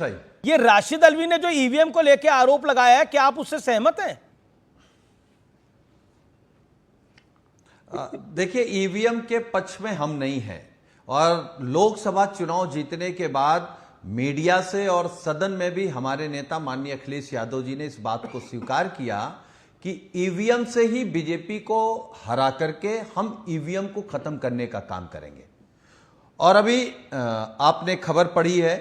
सही। ये राशिद अल्वी ने जो ईवीएम को लेकर आरोप लगाया है, क्या आप उससे सहमत हैं? देखिए, ईवीएम के पक्ष में हम नहीं हैं और लोकसभा चुनाव जीतने के बाद मीडिया से और सदन में भी हमारे नेता माननीय अखिलेश यादव जी ने इस बात को स्वीकार किया कि ईवीएम से ही बीजेपी को हरा करके हम ईवीएम को खत्म करने का काम करेंगे। और अभी आपने खबर पढ़ी है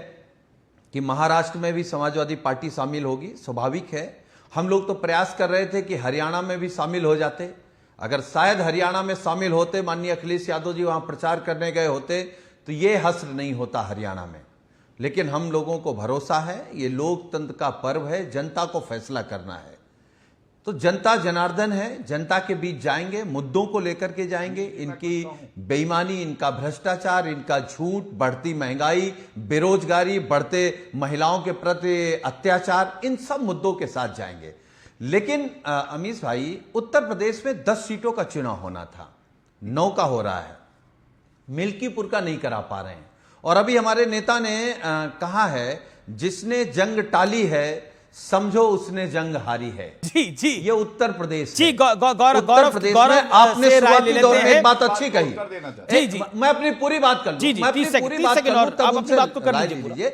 कि महाराष्ट्र में भी समाजवादी पार्टी शामिल होगी। स्वाभाविक है, हम लोग तो प्रयास कर रहे थे कि हरियाणा में भी शामिल हो जाते। अगर शायद हरियाणा में शामिल होते, माननीय अखिलेश यादव जी वहां प्रचार करने गए होते, तो ये हश्र नहीं होता हरियाणा में। लेकिन हम लोगों को भरोसा है, ये लोकतंत्र का पर्व है, जनता को फैसला करना है। तो जनता जनार्दन है, जनता के बीच जाएंगे, मुद्दों को लेकर के जाएंगे। इनकी बेईमानी, इनका भ्रष्टाचार, इनका झूठ, बढ़ती महंगाई, बेरोजगारी, बढ़ते महिलाओं के प्रति अत्याचार, इन सब मुद्दों के साथ जाएंगे। लेकिन अमीश भाई, उत्तर प्रदेश में 10 सीटों का चुनाव होना था, 9 का हो रहा है, मिल्कीपुर का नहीं करा पा रहे हैं। और अभी हमारे नेता ने कहा है, जिसने जंग टाली है समझो उसने जंग हारी है। जी जी, ये उत्तर प्रदेश जी। उत्तर प्रदेश में आपने शुरुआती दौर में एक बात अच्छी कही। जी जी, मैं अपनी पूरी बात कर लूं। जी जी, मैं अपनी 30 पूरी बात कर और लूं, आप अपनी बात को कर लीजिए।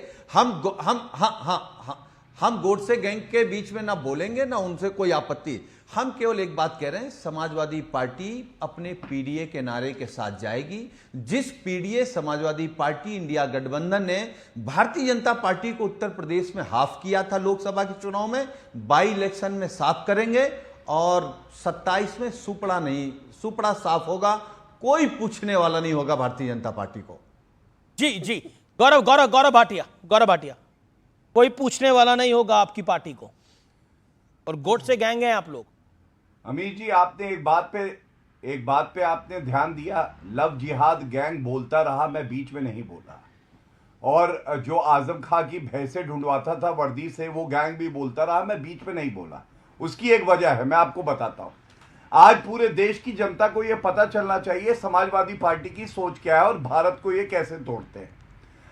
हम गोडसे गैंग के बीच में ना बोलेंगे, ना उनसे कोई आपत्ति। हम केवल एक बात कह रहे हैं, समाजवादी पार्टी अपने पीडीए के नारे के साथ जाएगी। जिस पीडीए समाजवादी पार्टी इंडिया गठबंधन ने भारतीय जनता पार्टी को उत्तर प्रदेश में हाफ किया था लोकसभा के चुनाव में, बाई इलेक्शन में साफ करेंगे और 27 में सुपड़ा साफ होगा। कोई पूछने वाला नहीं होगा भारतीय जनता पार्टी को। जी जी, गौरव भाटिया, कोई पूछने वाला नहीं होगा आपकी पार्टी को। और गोडसे गैंग हैं आप लोग। अमीर जी, आपने एक बात पे आपने ध्यान दिया। लव जिहाद गैंग बोलता रहा, मैं बीच में नहीं बोला। और जो आजम खां की भैंसे ढूंढवाता था वर्दी से, वो गैंग भी बोलता रहा, मैं बीच में नहीं बोला। उसकी एक वजह है, मैं आपको बताता हूं। आज पूरे देश की जनता को यह पता चलना चाहिए समाजवादी पार्टी की सोच क्या है और भारत को ये कैसे तोड़ते हैं।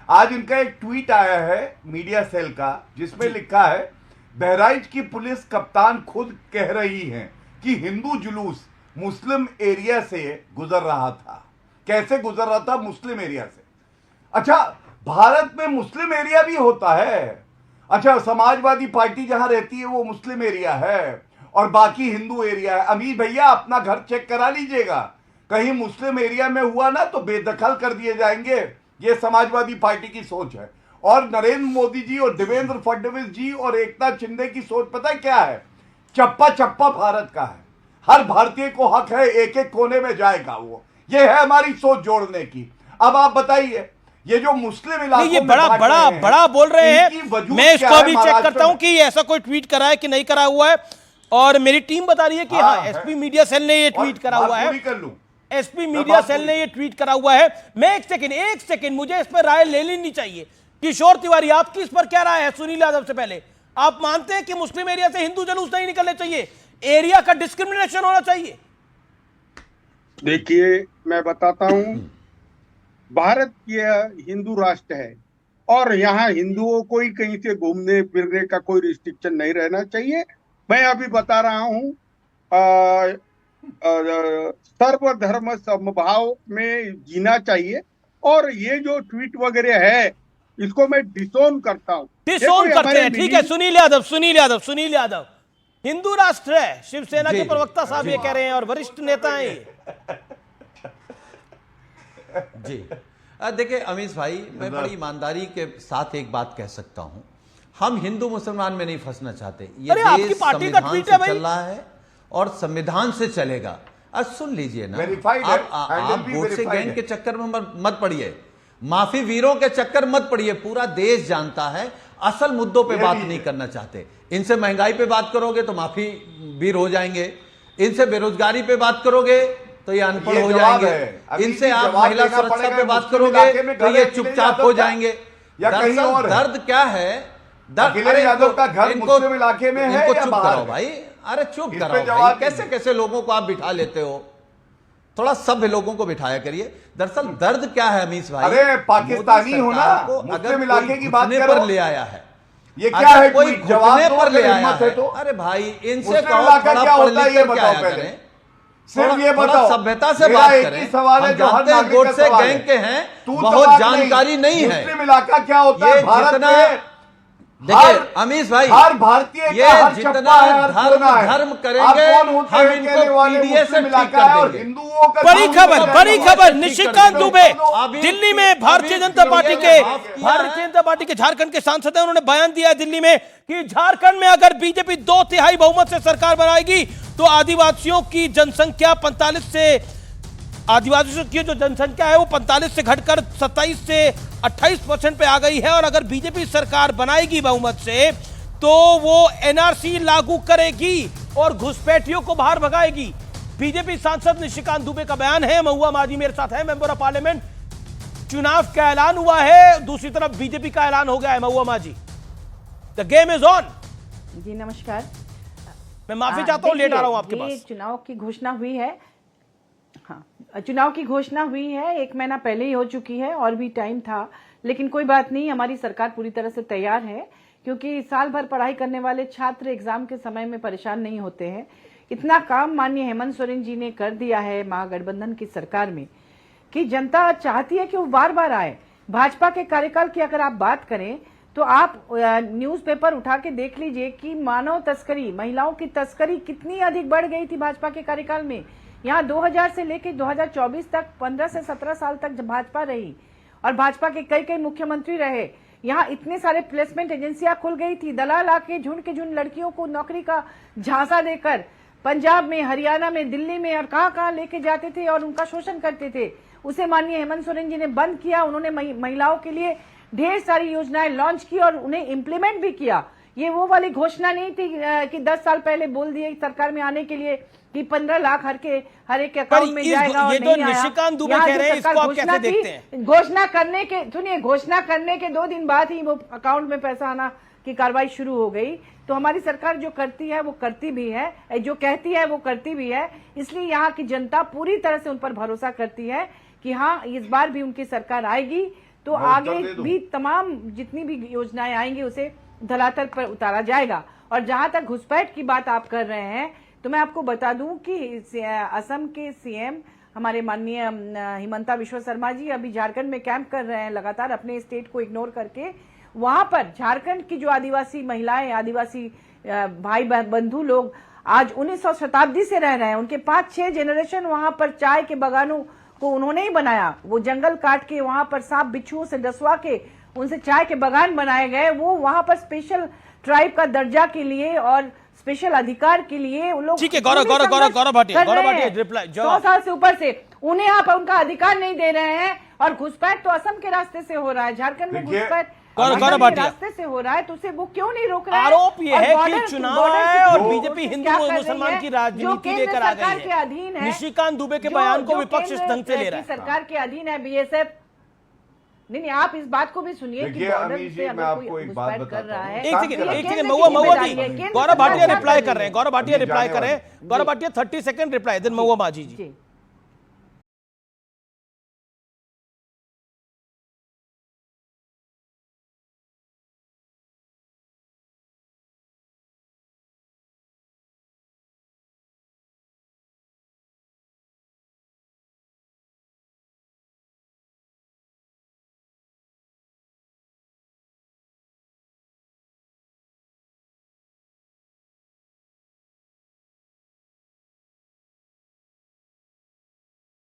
आज इनका एक ट्वीट आया है मीडिया सेल का, जिसमें लिखा है, बहराइच की पुलिस कप्तान खुद कह रही हैं कि हिंदू जुलूस मुस्लिम एरिया से गुजर रहा था। कैसे गुजर रहा था? मुस्लिम एरिया से। अच्छा, भारत में मुस्लिम एरिया भी होता है? अच्छा, समाजवादी पार्टी जहां रहती है वो मुस्लिम एरिया है और बाकी हिंदू एरिया है। अमीर भैया, अपना घर चेक करा लीजिएगा, कहीं मुस्लिम एरिया में हुआ ना तो बेदखल कर दिए जाएंगे। ये समाजवादी पार्टी की सोच है। और नरेंद्र मोदी जी और देवेंद्र फडणवीस जी और एकनाथ शिंदे की सोच पता है क्या है? चप्पा चप्पा भारत का है, हर भारतीय को हक है, एक एक कोने में जाएगा वो। ये है हमारी सोच जोड़ने की। अब आप बताइए, ये जो मुस्लिम इलाकों ये बड़ा बोल रहे हैं। मैं इसको अभी चेक करता हूं कि ऐसा कोई ट्वीट करा है कि नहीं करा हुआ है। और मेरी टीम बता रही है कि हाँ, एसपी मीडिया सेल ने ये ट्वीट करा हुआ है। एसपी मीडिया सेल ने ये ट्वीट करा हुआ है। मैं एक सेकंड, मुझे इस पर राय ले लेनी चाहिए। किशोर तिवारी, आपकी इस पर क्या राय है? सुनील यादव से पहले, आप मानते हैं कि मुस्लिम एरिया से हिंदू जुलूस नहीं निकलने चाहिए, एरिया का डिस्क्रिमिनेशन होना चाहिए? देखिए, मैं बताता हूं, भारत ये हिंदू राष्ट्र है और यहाँ हिंदुओं को ही कहीं से घूमने फिरने का कोई रिस्ट्रिक्शन नहीं रहना चाहिए। मैं अभी बता रहा हूं, सर्वधर्म समभाव में जीना चाहिए। और ये जो ट्वीट वगैरह है, इसको मैं डिसोन करता हूं। डिसोन करते हैं, ठीक है। सुनील यादव, हिंदू राष्ट्र है, शिवसेना के प्रवक्ता साहब ये कह रहे हैं और वरिष्ठ नेता हैं ये। जी, देखिए अमीश भाई, मैं बड़ी ईमानदारी के साथ एक बात कह सकता हूं, हम हिंदू मुसलमान में नहीं फंसना चाहते। ये देश संविधान से चल रहा है और संविधान से चलेगा। अब सुन लीजिए ना, आप गोडसे गैंग के चक्कर में मत पड़िए, माफी वीरों के चक्कर मत पड़िए। पूरा देश जानता है, असल मुद्दों पे बात नहीं करना चाहते। इनसे महंगाई पे बात करोगे तो माफी वीर हो जाएंगे, इनसे बेरोजगारी पे बात करोगे तो ये अनपढ़ हो जाएंगे, इनसे आप महिला सुरक्षा पे बात करोगे तो ये चुपचाप हो जाएंगे। दर्द क्या है? अखिलेश यादव का घर मुस्लिम इलाके में है या चुप बाहर? कराओ भाई, अरे चुप कराओ भाई। कैसे कैसे लोगों को आप बिठा लेते हो? थोड़ा सभ्य लोगों को बिठाया करिए। दरअसल दर्द क्या है अमीश भाई? अरे पाकिस्तानी हो ना, को अगर मुस्लिम इलाके की बात घुटने करो, पर ले आया है, ये क्या है? कोई जवाब घुटने दो पर ले अगर आया हिम्मत है तो। अरे भाई इनसे मुस्लिम कहो इलाका थोड़ा क्या पढ़ होता है लिख ये कर के बताओ आया पहले। करें, सिर्फ ये थोड़ा बताओ, सभ्यता से मेरा बात एक करें। ही सवाल है हम जो हर जानते हैं नागरिक का गोडसे सवाल है। गैंग के हैं, तू बहुत जवाब जानकारी नहीं है। मुस्लिम इलाका क्या होता ये है भारत जितना में? देखिए अमीश भाई, हर भारतीय ये का हर जितना चप्पा है, हर कोना है। धर्म आप करेंगे कौन होते हम हैं इनको कहने वाले? पीडीए से मुस्लिम ठीक इलाका है कर और देंगे। हिंदुओं का बड़ी खबर निशिकांत दुबे अभी दिल्ली में भारतीय जनता पार्टी के झारखंड के सांसद हैं, उन्होंने बयान दिया है दिल्ली में कि झारखंड में अगर बीजेपी 2/3 बहुमत से सरकार बनाएगी तो आदिवासियों की जनसंख्या 45 से आदिवासियों की जो जनसंख्या है वो 45 से घटकर 27 से 28% पे आ गई है। और अगर बीजेपी सरकार बनाएगी बहुमत से तो वो एनआरसी लागू करेगी और घुसपैठियों को बाहर भगाएगी। बीजेपी सांसद निशिकांत दुबे का बयान है। महुआ माझी मेरे साथ है, मेंबर ऑफ पार्लियामेंट। चुनाव का ऐलान हुआ है, दूसरी तरफ बीजेपी का ऐलान हो गया है। महुआ माझी, द गेम इज ऑन। जी नमस्कार। मैं माफी चाहता हूं, लेट आ रहा हूं आपके ये पास। चुनाव की घोषणा हुई है। हाँ, चुनाव की घोषणा हुई है, 1 महीना पहले ही हो चुकी है और भी टाइम था, लेकिन कोई बात नहीं, हमारी सरकार पूरी तरह से तैयार है क्योंकि साल भर पढ़ाई करने वाले छात्र एग्जाम के समय में परेशान नहीं होते हैं। इतना काम माननीय हेमंत सोरेन जी ने कर दिया है महागठबंधन की सरकार में कि जनता चाहती है कि वो बार बार आए। भाजपा के कार्यकाल की अगर आप बात करें तो आप न्यूज़पेपर उठा के देख लीजिए कि मानव तस्करी, महिलाओं की तस्करी कितनी अधिक बढ़ गई थी भाजपा के कार्यकाल में। यहाँ 2000 से लेकर 2024 तक 15 से 17 साल तक जब भाजपा रही और भाजपा के कई कई मुख्यमंत्री रहे, यहाँ इतने सारे प्लेसमेंट एजेंसियां खुल गई थी। दलाल आके झुंड के झुंड लड़कियों को नौकरी का झांसा देकर पंजाब में, हरियाणा में, दिल्ली में और कहां लेके जाते थे और उनका शोषण करते थे। उसे माननीय हेमंत सोरेन जी ने बंद किया। उन्होंने महिलाओं के लिए ढेर सारी योजनाएं लॉन्च की और उन्हें इम्प्लीमेंट भी किया। ये वो वाली घोषणा नहीं थी कि 10 साल पहले बोल दिए सरकार में आने के लिए कि 15 लाख हर एक अकाउंट में जाएगा और ये नहीं तो आया। निशिकांत दुबे कह रहे हैं, इसको आप कैसे देखते हैं? घोषणा करने के सुनिए, घोषणा करने के 2 दिन बाद ही वो अकाउंट में पैसा आना की कार्रवाई शुरू हो गई। तो हमारी सरकार जो करती है वो करती भी है, जो कहती है वो करती भी है। इसलिए यहाँ की जनता पूरी तरह से उन पर भरोसा करती है कि हाँ, इस बार भी उनकी सरकार आएगी तो आगे भी तमाम जितनी भी योजनाएं आएंगी उसे धरातल पर उतारा जाएगा। और जहां तक घुसपैठ की बात आप कर रहे हैं तो मैं आपको बता दूं कि असम के सीएम हमारे माननीय हिमंता बिश्वा शर्मा जी अभी झारखंड में कैंप कर रहे हैं, लगातार अपने स्टेट को इग्नोर करके। वहां पर झारखंड की जो आदिवासी महिलाएं, आदिवासी भाई बंधु लोग आज 19वीं शताब्दी से रह रहे हैं। उनके 5-6 जनरेशन वहां पर चाय के बागानों को उन्होंने ही बनाया। वो जंगल काट के वहां पर सांप बिच्छुओं से डसवा के उनसे चाय के बागान बनाए गए। वो वहां पर स्पेशल ट्राइब का दर्जा के लिए और स्पेशल अधिकार के लिए उन लोग, ठीक है, गौरव भाटिया रिप्लाई। 100 साल से ऊपर से उन्हें आप उनका अधिकार नहीं दे रहे हैं। और घुसपैठ तो असम के रास्ते से हो रहा है, झारखंड में घुसपैठ गौरव भाटिया रास्ते से हो रहा है, तो उसे वो क्यों नहीं रोक रहा है? आरोप ये है कि चुनाव है और बीजेपी हिंदू मुसलमान की राजनीति लेकर आ गई है। निशिकांत दुबे के बयान को विपक्ष इस ढंग से ले रहा है। सरकार के अधीन है बीएसएफ। नहीं, आप इस बात को भी सुनिए कि बॉर्डर से अगर कोई घुसपैठ कर रहा है। एक सेकंड महुआ जी, गौरव भाटिया रिप्लाई कर रहे हैं। Gaurav Bhatia 30 second reply, then महुआ माझी जी।